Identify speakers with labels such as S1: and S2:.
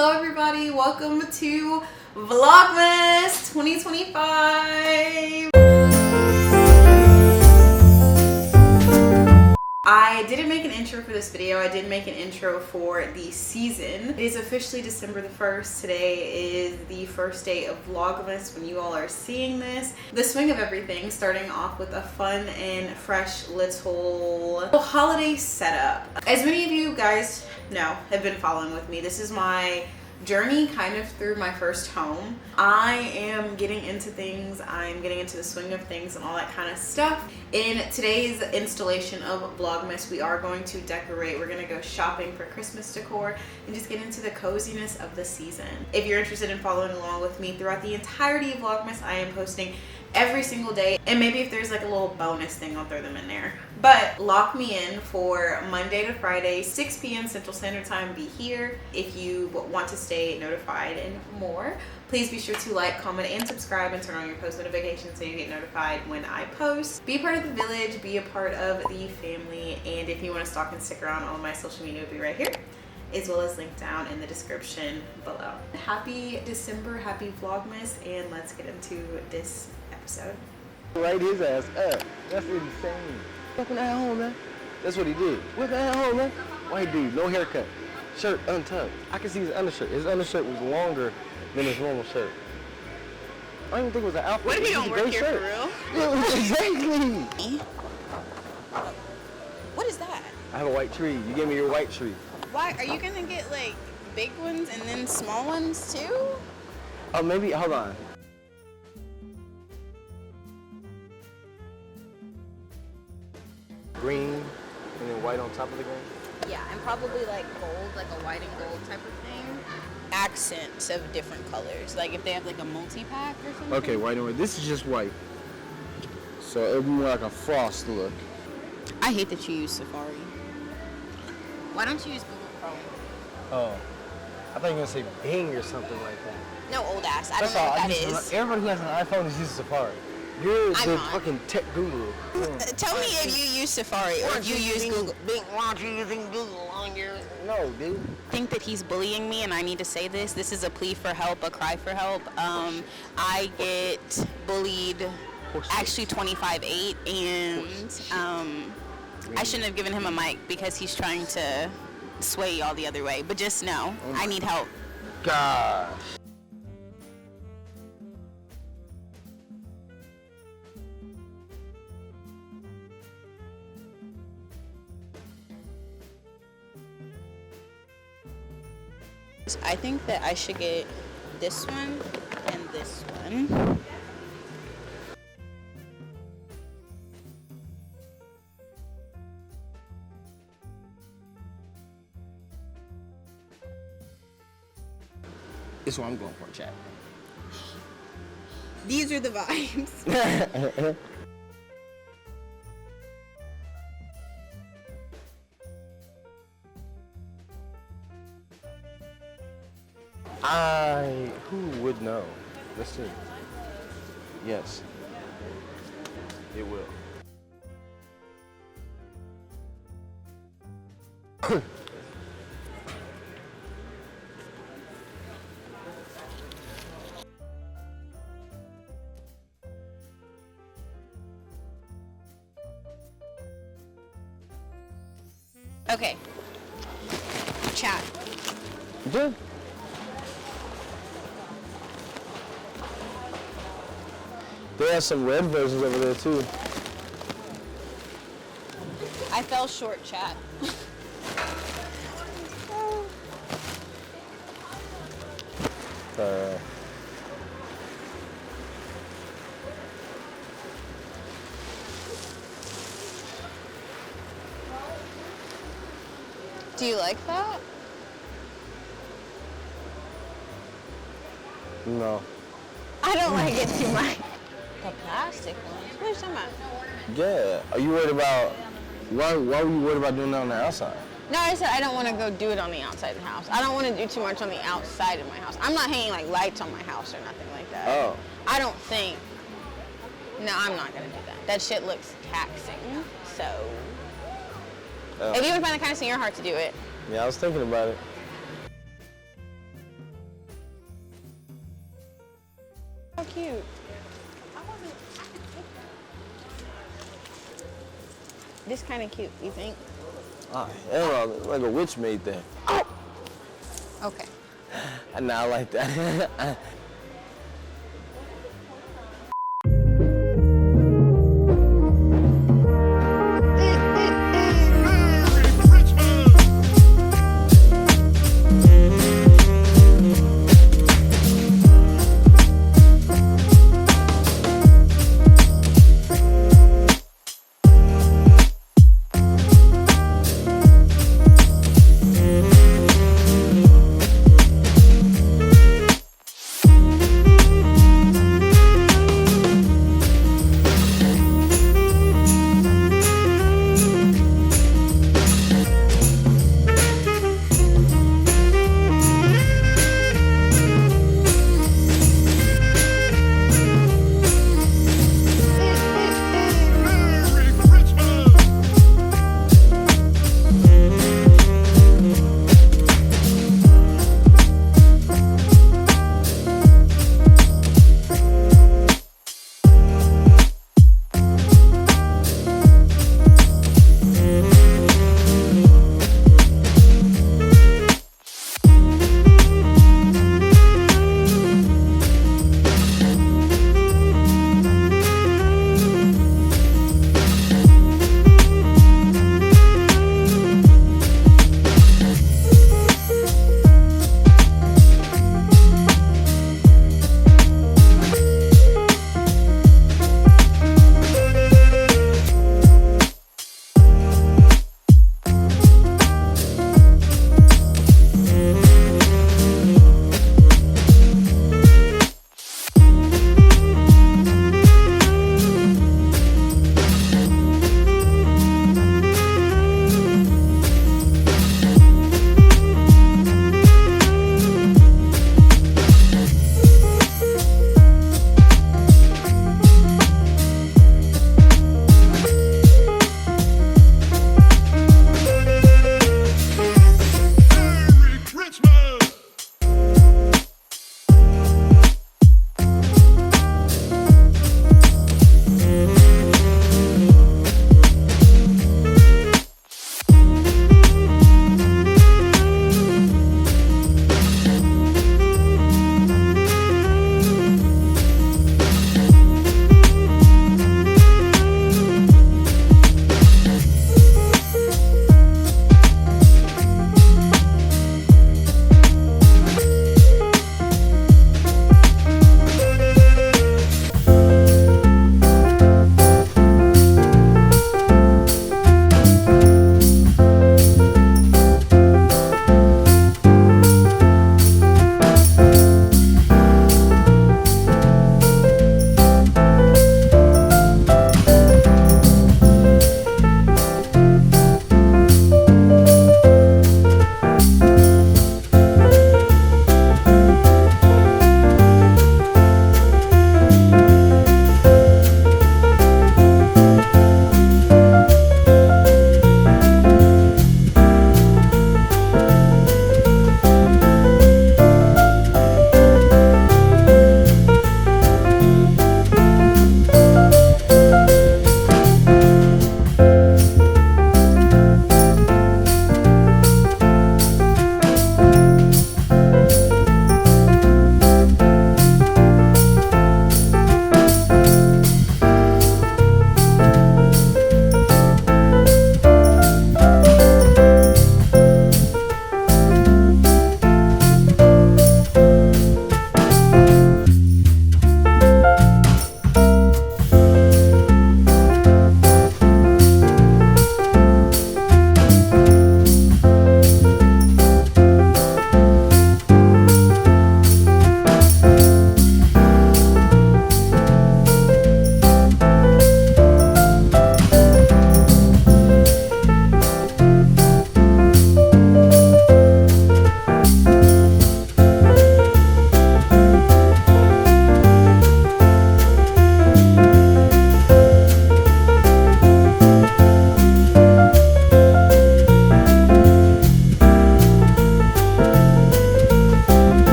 S1: Hello everybody, welcome to Vlogmas 2025. I didn't make an intro for this video. I did make an intro for the season. It is officially December the 1st. Today is the first day of Vlogmas when you all are seeing this. The swing of everything, starting off with a fun and fresh little holiday setup. As many of you guys know, have been following with me, this is my journey kind of through my first home. I am getting into things, I'm getting into the swing of things and all that kind of stuff. In today's installation of Vlogmas, we are going to decorate. We're going to go shopping for Christmas decor and just get into the coziness of the season. If you're interested in following along with me throughout the entirety of Vlogmas, I am posting every single day, and maybe if there's like a little bonus thing, I'll throw them in there. But lock me in for Monday to Friday, 6 p.m. Central Standard Time. Be here if you want to stay notified and more. Please be sure to like, comment, and subscribe, and turn on your post notifications so you get notified when I post. Be a part of the village, be a part of the family, and if you want to stalk and stick around, all of my social media will be right here, as well as linked down in the description below. Happy December, happy Vlogmas, and let's get into this episode.
S2: Light his ass up. That's insane. Fucking at home, man. That's what he did. What at home, man? White dude, no haircut. Shirt untucked. I can see his undershirt. His undershirt was longer than his normal shirt. I don't even think it was an outfit.
S1: What if you don't work here for real?
S2: Yeah, exactly.
S3: What is that?
S2: I have a white tree. You gave me your white tree.
S3: Why? Are you gonna get like big ones and then small ones too?
S2: Oh, maybe, hold on. Green and then white on top of the green?
S3: Yeah, and probably like gold, like a white and gold type of thing. Accents of different colors, like if they have like a multi-pack or something.
S2: Okay, white and white. This is just white. So it'll be more like a frost look.
S3: I hate that you use Safari. Why don't you use Google Chrome?
S2: Oh. I thought you were going to say Bing or something like that.
S3: No, old ass. I don't know what that is.
S2: Everybody who has an iPhone is using Safari. You're
S3: I'm
S2: the
S3: not.
S2: fucking tech guru.
S3: Tell me if you use Safari or if you use Google.
S2: Why aren't you using Google on your... No, dude.
S3: I think that he's bullying me, and I need to say this. This is a plea for help, a cry for help. I get bullied actually 25/8, and I shouldn't have given him a mic because he's trying to sway y'all the other way. But just know, I need help.
S2: Gosh.
S3: I think that I should get this one and this one.
S2: This is what I'm going for, chat.
S3: These are the vibes.
S2: Who would know? Let's see. Yes. It will.
S3: Okay. Chat.
S2: Yeah. They have some red versions over there too.
S3: I fell short, chat. Do you like that?
S2: No.
S3: I don't like it too much. The plastic ones? What are you talking about?
S2: Yeah. Are you worried about, why were you worried about doing that on the outside?
S3: No, I said I don't want to go do it on the outside of the house. I don't want to do too much on the outside of my house. I'm not hanging like lights on my house or nothing like that.
S2: Oh.
S3: I don't think. No, I'm not going to do that. That shit looks taxing. So. If you would find the kindness in your heart to do it.
S2: Yeah, I was thinking about it.
S3: cute. This kind of cute, you think?
S2: Ah, hell, like a witch made that.
S3: Okay.
S2: And I like that.